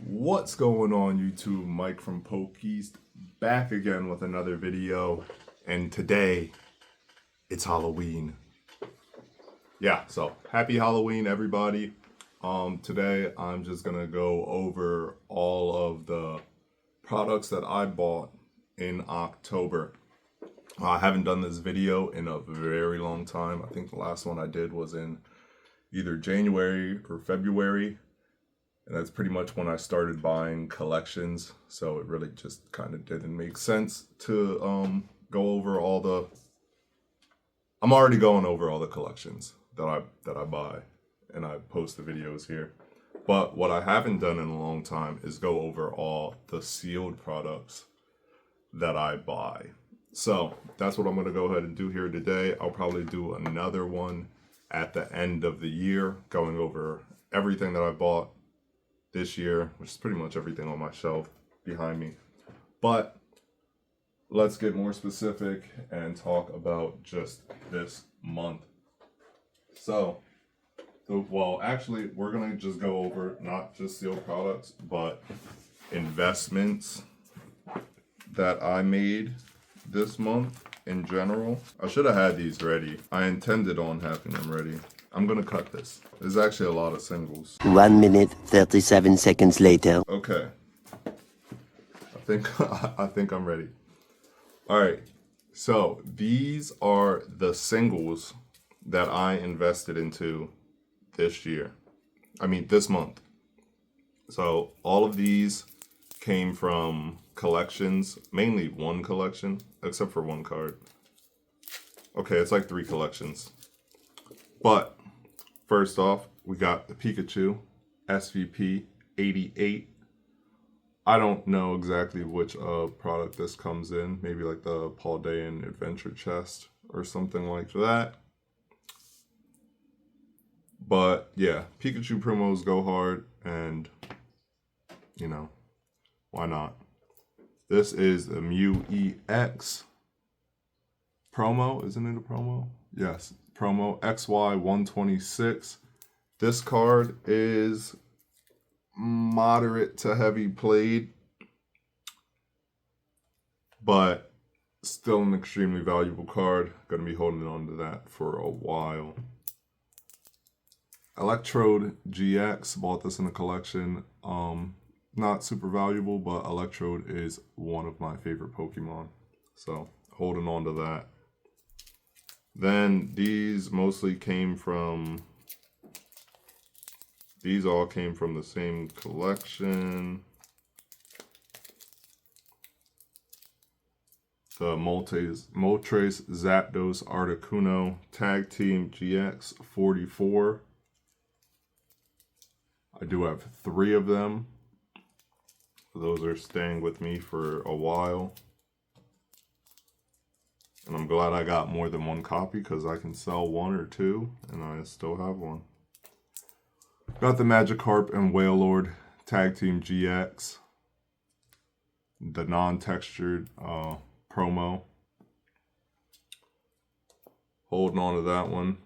What's going on YouTube? Mike from Pokeast back again with another video, and today it's Halloween. Yeah, so happy Halloween everybody. Today I'm just gonna go over all of the products that I bought in October. I haven't done this video in a very long time. I think the last one I did was in either January or February. And that's pretty much when I started buying collections. So it really just kind of didn't make sense to go over all the... I'm already going over all the collections that I buy. And I post the videos here. But what I haven't done in a long time is go over all the sealed products that I buy. So that's what I'm going to go ahead and do here today. I'll probably do another one at the end of the year, going over everything that I bought this year, which is pretty much everything on my shelf behind me. But let's get more specific and talk about just this month. So, well, actually, we're going to just go over not just sealed products, but investments that I made this month in general. I should have had these ready. I intended on having them ready. I'm gonna cut this. There's actually a lot of singles. 1 minute, 37 seconds later. Okay. I think I'm ready. All right. So these are the singles that I invested into this year. This month. So all of these came from collections, mainly one collection, except for one card. Okay, it's like 3 collections. But first off, we got the Pikachu SVP 88. I don't know exactly which product this comes in. Maybe like the Paldean Adventure Chest or something like that. But yeah, Pikachu promos go hard, and you know, why not? This is the Mew EX promo. Isn't it a promo? Yes, promo XY 126. This card is moderate to heavy played, but still an extremely valuable card. Gonna be holding on to that for a while. Electrode GX, bought this in a collection. Not super valuable, but Electrode is one of my favorite Pokemon, so holding on to that. Then these mostly came from, these all came from the same collection. The Moltres Zapdos Articuno Tag Team GX 44. I do have 3 of them. Those are staying with me for a while. And I'm glad I got more than 1 copy because I can sell 1 or 2 and I still have 1. Got the Magikarp and Wailord Tag Team GX. The non-textured promo. Holding on to that one.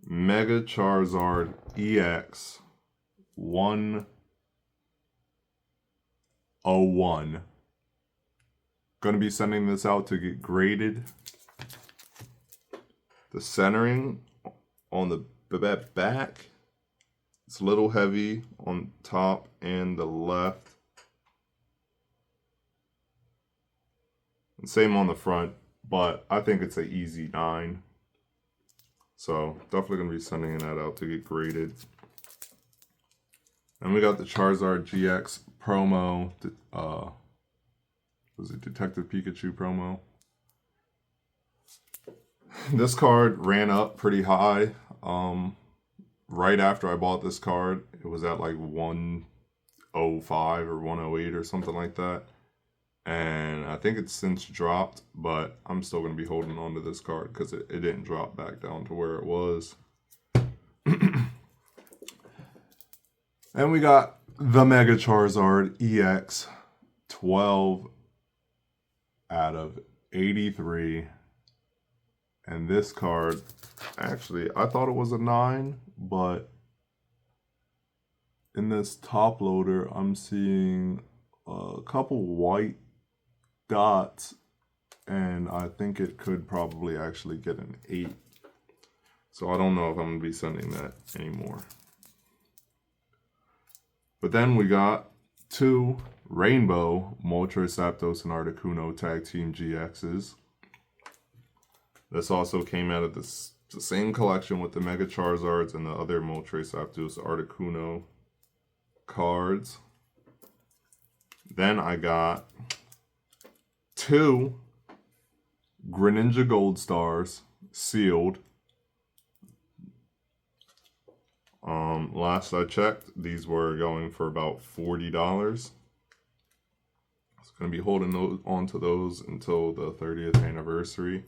Mega Charizard EX 101. Going to be sending this out to get graded. The centering on the back, it's a little heavy on top and the left. And same on the front, but I think it's an easy 9. So definitely going to be sending that out to get graded. And we got the Charizard GX promo. Was it Detective Pikachu promo? This card ran up pretty high. Right after I bought this card, it was at like 105 or 108 or something like that. And I think it's since dropped, but I'm still going to be holding on to this card because it didn't drop back down to where it was. And we got the Mega Charizard EX 12 out of 83. And this card, actually, I thought it was a 9, but in this top loader, I'm seeing a couple white dots, and I think it could probably actually get an 8. So I don't know if I'm going to be sending that anymore. But then we got 2 Rainbow Moltres, Zapdos, and Articuno Tag Team GXs. This also came out of the same collection with the Mega Charizards and the other Moltres, Zapdos, Articuno cards. Then I got 2 Greninja Gold Stars sealed. Last I checked, these were going for about $40. I was going to be holding on to those until the 30th anniversary.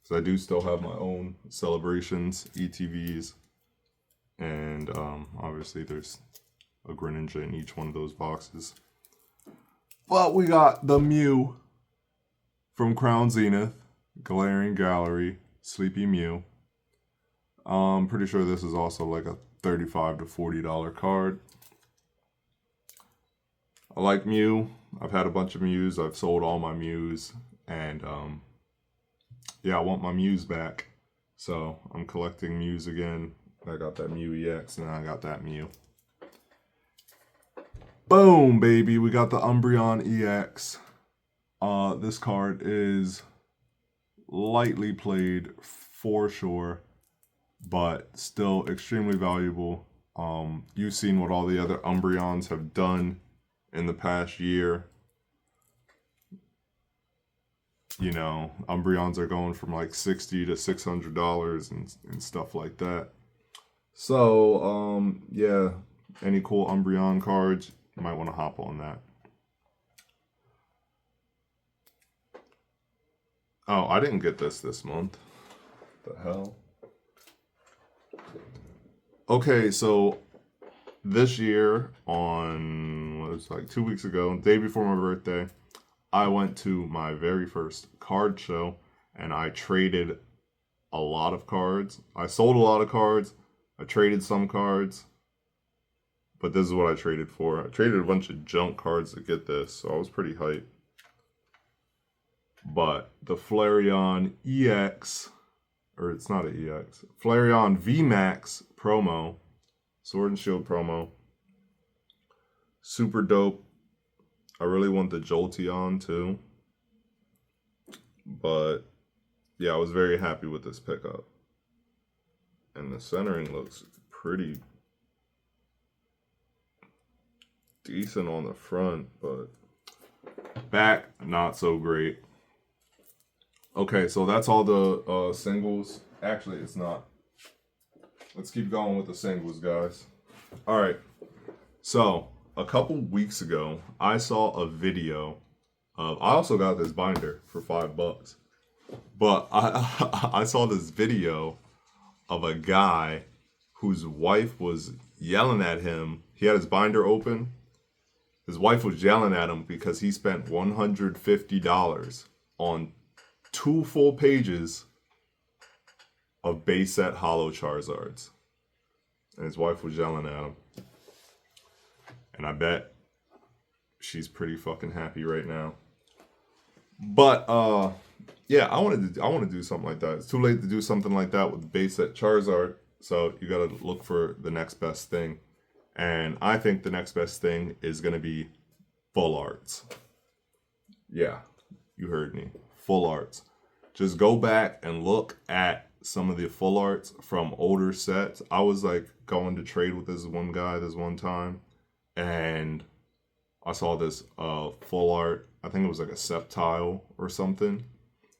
So I do still have my own celebrations, ETVs, and obviously there's a Greninja in each one of those boxes. But we got the Mew from Crown Zenith, Galarian Gallery, Sleepy Mew. I'm pretty sure this is also like a $35 to $40 card. I like Mew. I've had a bunch of Mews. I've sold all my Mews. And yeah, I want my Mews back. So I'm collecting Mews again. I got that Mew EX and I got that Mew. Boom, baby. We got the Umbreon EX. This card is lightly played for sure, but still extremely valuable. You've seen what all the other Umbreons have done in the past year. You know, Umbreons are going from like $60 to $600 and stuff like that. So, yeah, any cool Umbreon cards, you might want to hop on that. Oh, I didn't get this month. What the hell? Okay, so this year on, what was it, like 2 weeks ago, the day before my birthday, I went to my very first card show and I traded a lot of cards. I sold a lot of cards. I traded some cards. But this is what I traded for. I traded a bunch of junk cards to get this, so I was pretty hyped. But the Flareon EX, or it's not an EX, Flareon VMAX promo, Sword and Shield promo, super dope. I really want the Jolteon too. But yeah, I was very happy with this pickup. And the centering looks pretty decent on the front, but back, not so great. Okay, so that's all the singles. Actually, it's not. Let's keep going with the singles, guys. All right. So, a couple weeks ago, I saw a video of, I also got this binder for $5. But I saw this video of a guy whose wife was yelling at him. He had his binder open. His wife was yelling at him because he spent $150 on 2 full pages of base set holo Charizards. And his wife was yelling at him. And I bet she's pretty fucking happy right now. But yeah, I want to do something like that. It's too late to do something like that with base set Charizard, so you got to look for the next best thing. And I think the next best thing is going to be full arts. Yeah, you heard me. Full arts. Just go back and look at some of the full arts from older sets. I was like going to trade with this one guy this one time, and I saw this full art. I think it was like a Sceptile or something.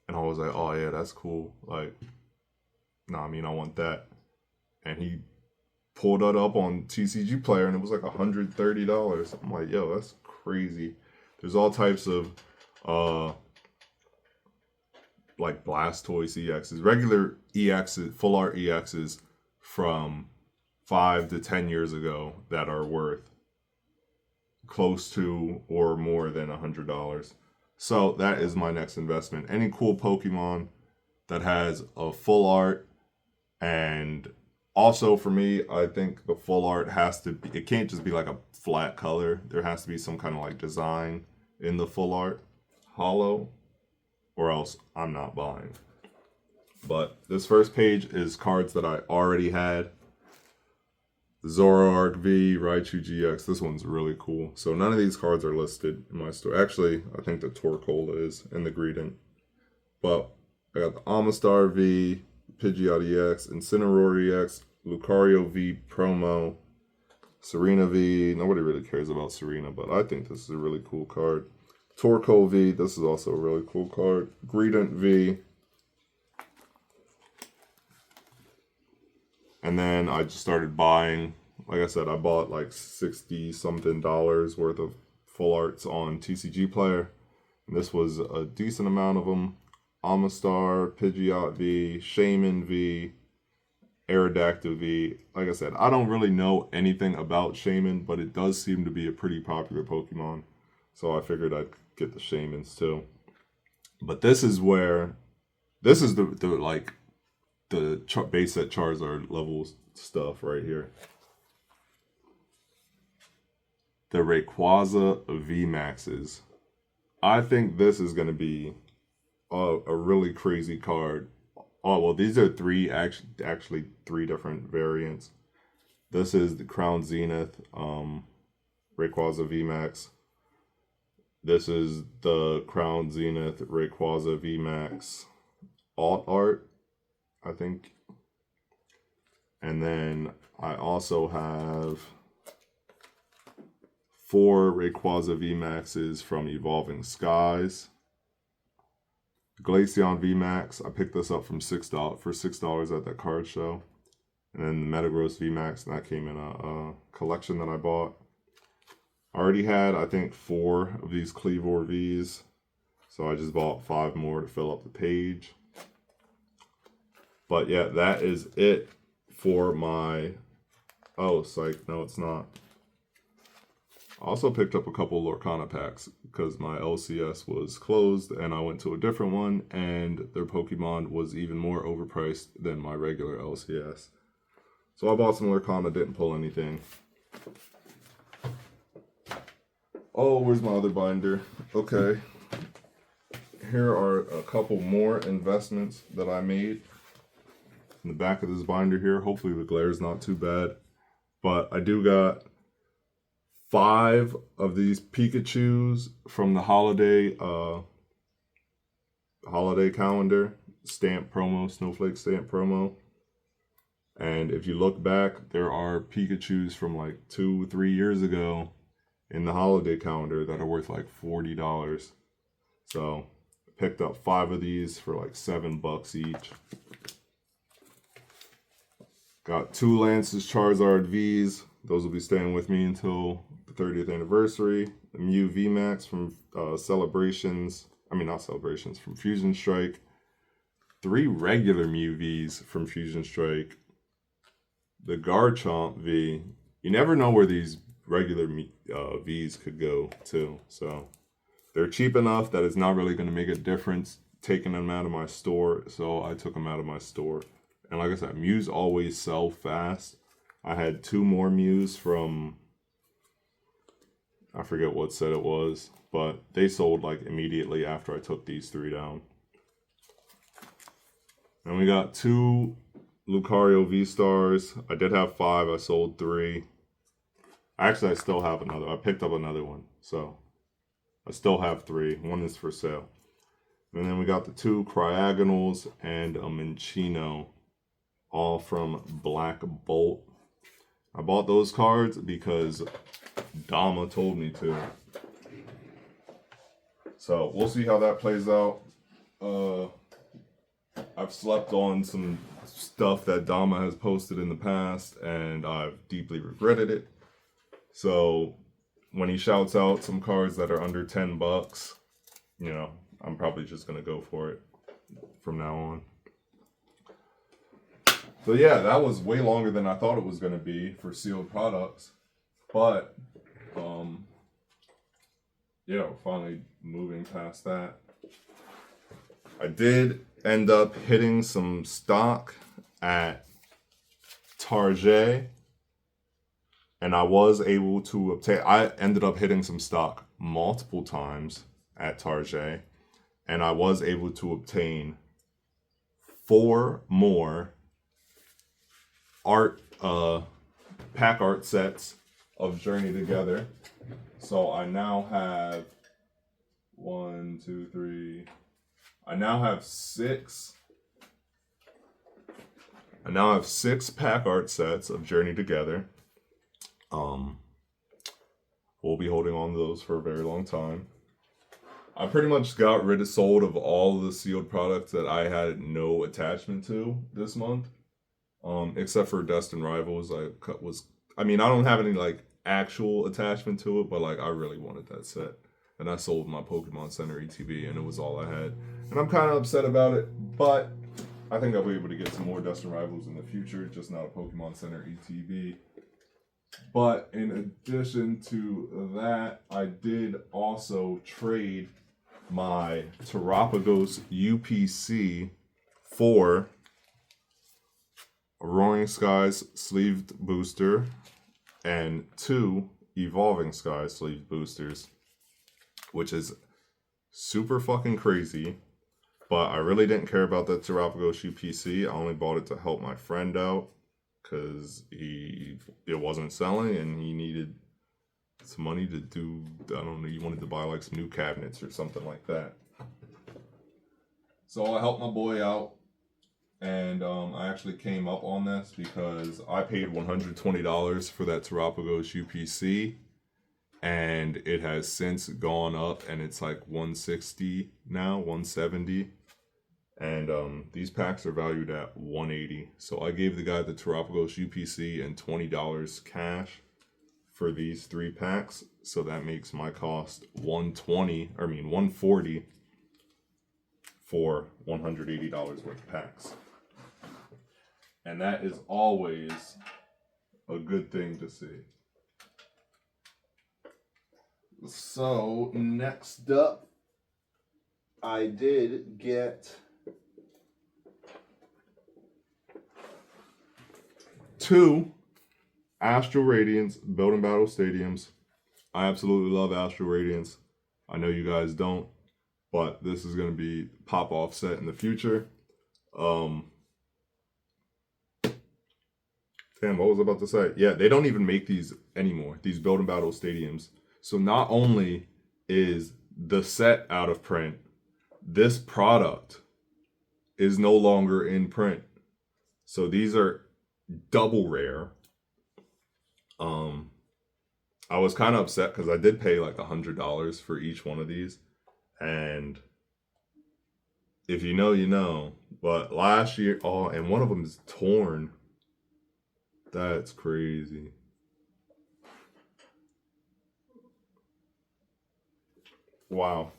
And I was like, oh yeah, that's cool. Like, nah, I mean, I want that. And he pulled that up on TCG Player and it was like $130. I'm like, yo, that's crazy. There's all types of like Blastoise EXs, regular EXs, full art EXs from 5 to 10 years ago that are worth close to or more than $100. So that is my next investment. Any cool Pokemon that has a full art and Also, for me, I think the full art has to be, it can't just be like a flat color. There has to be some kind of like design in the full art holo, or else I'm not buying. But this first page is cards that I already had. Zoroark V, Raichu GX. This one's really cool. So none of these cards are listed in my store. Actually, I think the Torkola is in the Greedent. But I got the Amistar V, Pidgeot EX, Incineroar EX, Lucario V promo, Serena V. Nobody really cares about Serena, but I think this is a really cool card. Torkoal V. This is also a really cool card. Greedent V. And then I just started buying. Like I said, I bought like 60 something dollars worth of full arts on TCG Player. And this was a decent amount of them. Amistar, Pidgeot V, Shaman V, Aerodactyl V. Like I said, I don't really know anything about Shaman, but it does seem to be a pretty popular Pokemon. So I figured I'd get the Shamans too. But this is where, this is the base set Charizard levels stuff right here. The Rayquaza VMAXs. I think this is going to be a really crazy card. Oh, well, these are actually three different variants. This is the Crown Zenith Rayquaza VMAX. This is the Crown Zenith Rayquaza VMAX alt art, I think. And then I also have 4 Rayquaza VMAXs from Evolving Skies. Glaceon VMAX, I picked this up from $6 at that card show. And then the Metagross VMAX, and that came in a collection that I bought. I already had, I think, 4 of these Kleavor Vs. So I just bought 5 more to fill up the page. But yeah, that is it for my... Oh, psych, no it's not. I also picked up a couple Lorcana packs because my LCS was closed and I went to a different one and their Pokemon was even more overpriced than my regular LCS. So I bought some Lorcana, didn't pull anything. Oh, where's my other binder? Okay. Here are a couple more investments that I made. In the back of this binder here, hopefully the glare is not too bad. But I do got 5 of these Pikachus from the holiday calendar stamp promo, Snowflake stamp promo. And if you look back, there are Pikachus from like 2-3 years ago in the holiday calendar that are worth like $40. So I picked up 5 of these for like $7 each. Got 2 Lance's Charizard Vs. Those will be staying with me until the 30th anniversary. The Mew VMAX from from Fusion Strike. 3 regular Mew Vs from Fusion Strike. The Garchomp V. You never know where these regular Vs could go to. So they're cheap enough that it's not really going to make a difference taking them out of my store. So I took them out of my store. And like I said, Mews always sell fast. I had 2 more Mews from, I forget what set it was, but they sold like immediately after I took these 3 down. And we got 2 Lucario V-Stars. I did have 5, I sold 3. Actually, I still have another. I picked up another one, so I still have 3. 1 is for sale. And then we got the 2 Cryogonals and a Minccino, all from Black Bolt. I bought those cards because Dama told me to. So we'll see how that plays out. I've slept on some stuff that Dama has posted in the past and I've deeply regretted it. So when he shouts out some cards that are under $10, you know, I'm probably just going to go for it from now on. So yeah, that was way longer than I thought it was going to be for sealed products. But, yeah, we're finally moving past that. I did end up hitting some stock at Target, and I was able to obtain. I ended up hitting some stock multiple times at Target, and I was able to obtain 4 more art pack art sets of Journey Together. So I now have 1, 2, 3. I now have 6. I now have 6 pack art sets of Journey Together. We'll be holding on to those for a very long time. I pretty much sold of all the sealed products that I had no attachment to this month. Except for Destined Rivals. I don't have any like actual attachment to it, but like I really wanted that set. And I sold my Pokemon Center ETB and it was all I had. And I'm kind of upset about it, but I think I'll be able to get some more Destined Rivals in the future, just not a Pokemon Center ETB. But in addition to that, I did also trade my Terapagos UPC for a Roaring Skies sleeved booster and 2 Evolving Skies sleeved boosters, which is super fucking crazy. But I really didn't care about the Terapagos UPC. I only bought it to help my friend out because it wasn't selling and he needed some money to do, I don't know, he wanted to buy like some new cabinets or something like that. So I helped my boy out, and I actually came up on this because I paid $120 for that Terapagos UPC, and it has since gone up and it's like $160 now, $170. And these packs are valued at $180. So I gave the guy the Terapagos UPC and $20 cash for these 3 packs. So that makes my cost $140 for $180 worth of packs. And that is always a good thing to see. So next up, I did get 2 Astral Radiance Building Battle Stadiums. I absolutely love Astral Radiance. I know you guys don't, but this is going to be pop off set in the future. Damn, what was I about to say? Yeah, they don't even make these anymore, these Building Battle Stadiums. So not only is the set out of print, this product is no longer in print. So these are double rare. I was kind of upset because I did pay like $100 for each one of these, and if you know, you know. But last year, and one of them is torn. That's crazy. Wow.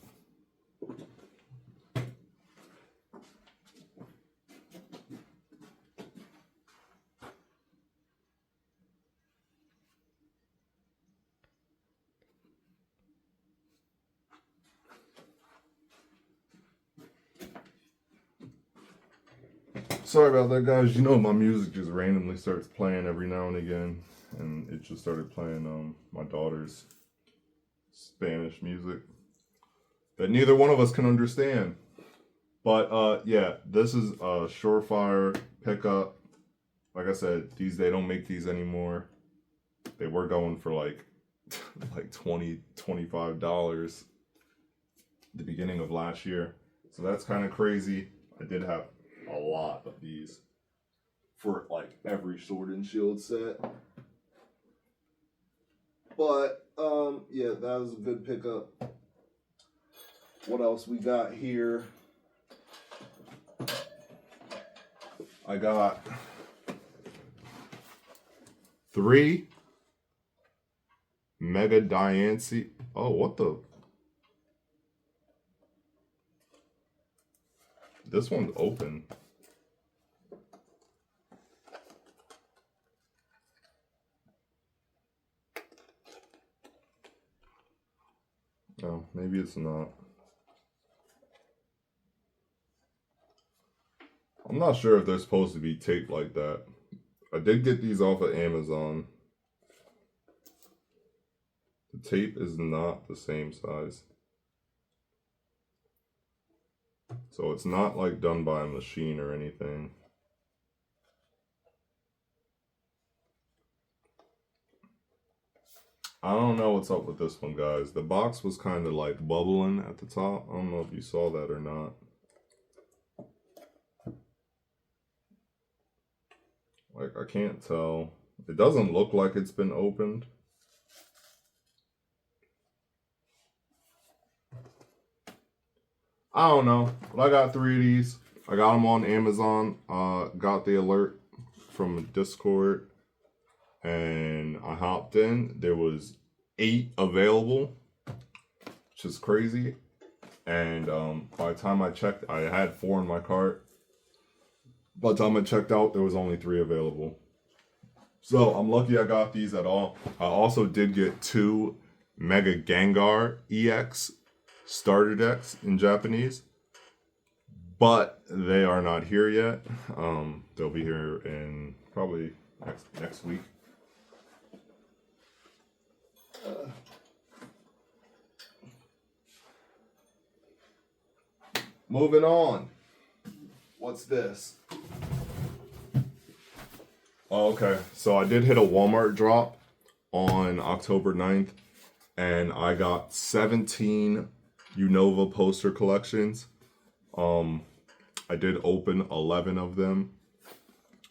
Sorry about that, guys. You know my music just randomly starts playing every now and again, and it just started playing my daughter's Spanish music that neither one of us can understand. But yeah, this is a Surefire pickup. Like I said, they don't make these anymore. They were going for like $20, $25 the beginning of last year. So that's kind of crazy. I did have a lot of these for like every Sword and Shield set. But yeah, that was a good pickup. What else we got here? I got 3 Mega Diancie. Oh, what the? This one's open. Oh, maybe it's not. I'm not sure if they're supposed to be taped like that. I did get these off of Amazon. The tape is not the same size. So it's not like done by a machine or anything. I don't know what's up with this one, guys. The box was kind of like bubbling at the top. I don't know if you saw that or not. Like, I can't tell. It doesn't look like it's been opened. I don't know. But I got 3 of these. I got them on Amazon. Got the alert from Discord. And I hopped in. There was 8 available, which is crazy. And by the time I checked, I had 4 in my cart. By the time I checked out, there was only 3 available. So I'm lucky I got these at all. I also did get 2 Mega Gengar EX starter decks in Japanese, but they are not here yet. They'll be here in probably next week. Moving on. What's this? Oh, okay, so I did hit a Walmart drop on October 9th, and I got 17 Unova poster collections. I did open 11 of them.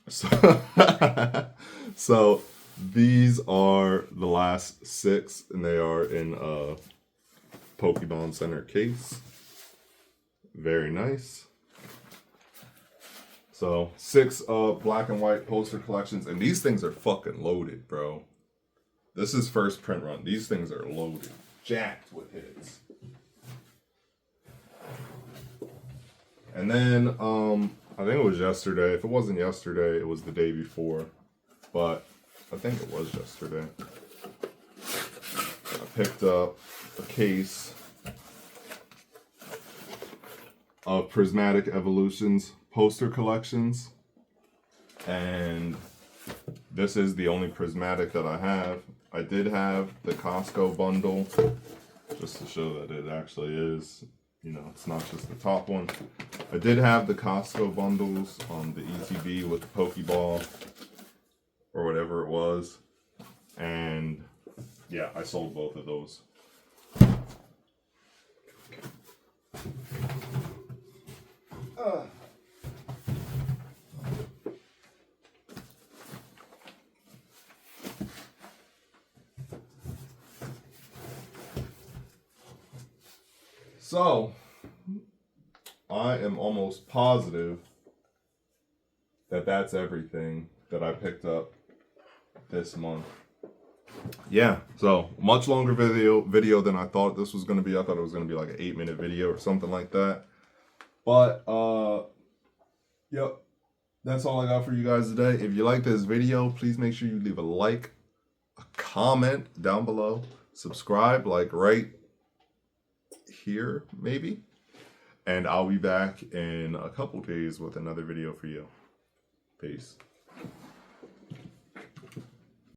So, so these are the last 6, and they are in a Pokemon Center case. Very nice. So 6 black and white poster collections, and these things are fucking loaded, bro. This is first print run. These things are loaded, jacked with hits. And then I think it was yesterday. If it wasn't yesterday, it was the day before, but I think it was yesterday. I picked up a case of Prismatic Evolutions poster collections, and this is the only Prismatic that I have. I did have the Costco bundle, just to show that it actually is, you know, it's not just the top one. I did have the Costco bundles on the ETB with the Pokeball or whatever it was, and yeah, I sold both of those. So, I am almost positive that that's everything that I picked up this month. Yeah, so much longer video than I thought this was going to be. I thought it was going to be like an 8-minute video or something like that. But, yep, that's all I got for you guys today. If you like this video, please make sure you leave a like, a comment down below, subscribe, like right here, maybe. And I'll be back in a couple days with another video for you. Peace.